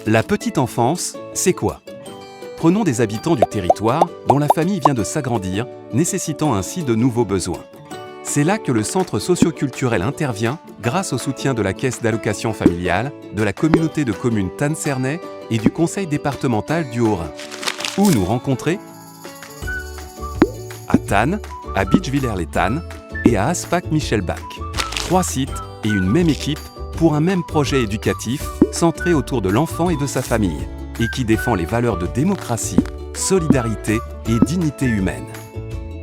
La petite enfance, c'est quoi? Prenons des habitants du territoire dont la famille vient de s'agrandir, nécessitant ainsi de nouveaux besoins. C'est là que le centre socio-culturel intervient grâce au soutien de la Caisse d'allocation familiale, de la communauté de communes Tannes-Cernay et du conseil départemental du Haut-Rhin. Où nous rencontrer? À Tannes, à Bitchwiller-les-Tannes et à Aspach-Michelbach. 3 sites et une même équipe pour un même projet éducatif centré autour de l'enfant et de sa famille et qui défend les valeurs de démocratie, solidarité et dignité humaine.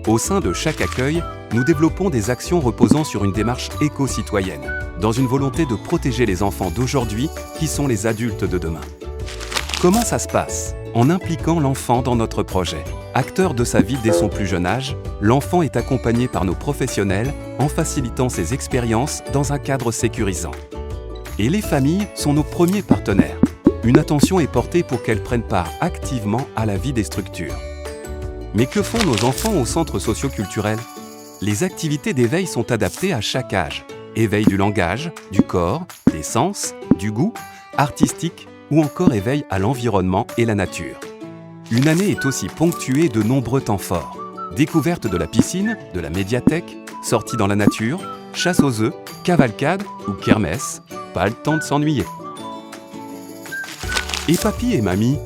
Au sein de chaque accueil, nous développons des actions reposant sur une démarche éco-citoyenne, dans une volonté de protéger les enfants d'aujourd'hui qui sont les adultes de demain. Comment ça se passe? En impliquant l'enfant dans notre projet. Acteur de sa vie dès son plus jeune âge, l'enfant est accompagné par nos professionnels en facilitant ses expériences dans un cadre sécurisant. Et les familles sont nos premiers partenaires. Une attention est portée pour qu'elles prennent part activement à la vie des structures. Mais que font nos enfants au centre socio-culturel? Les activités d'éveil sont adaptées à chaque âge. Éveil du langage, du corps, des sens, du goût, artistique ou encore éveil à l'environnement et la nature. Une année est aussi ponctuée de nombreux temps forts. Découverte de la piscine, de la médiathèque, sortie dans la nature, chasse aux œufs, cavalcade ou kermesse, pas le temps de s'ennuyer. Et papy et mamie?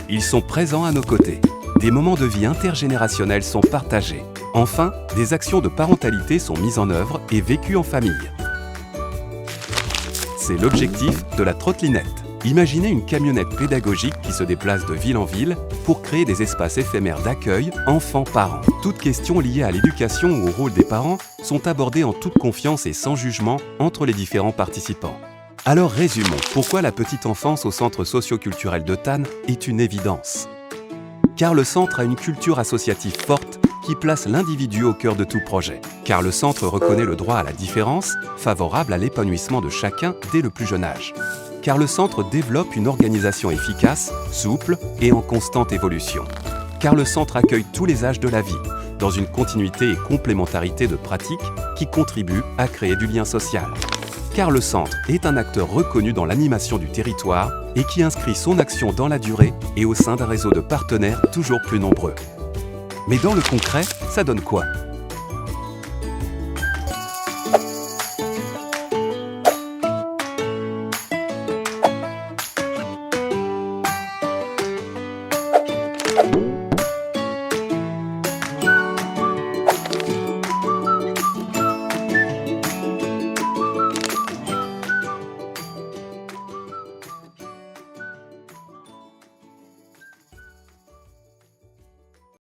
Ils sont présents à nos côtés. Des moments de vie intergénérationnels sont partagés. Enfin, des actions de parentalité sont mises en œuvre et vécues en famille. C'est l'objectif de la trottinette. Imaginez une camionnette pédagogique qui se déplace de ville en ville pour créer des espaces éphémères d'accueil enfants-parents. Toutes questions liées à l'éducation ou au rôle des parents sont abordées en toute confiance et sans jugement entre les différents participants. Alors résumons pourquoi la petite enfance au centre socio-culturel de Tannes est une évidence. Car le centre a une culture associative forte qui place l'individu au cœur de tout projet. Car le centre reconnaît le droit à la différence, favorable à l'épanouissement de chacun dès le plus jeune âge. Car le centre développe une organisation efficace, souple et en constante évolution. Car le centre accueille tous les âges de la vie, dans une continuité et complémentarité de pratiques qui contribuent à créer du lien social. Car le centre est un acteur reconnu dans l'animation du territoire et qui inscrit son action dans la durée et au sein d'un réseau de partenaires toujours plus nombreux. Mais dans le concret, ça donne quoi?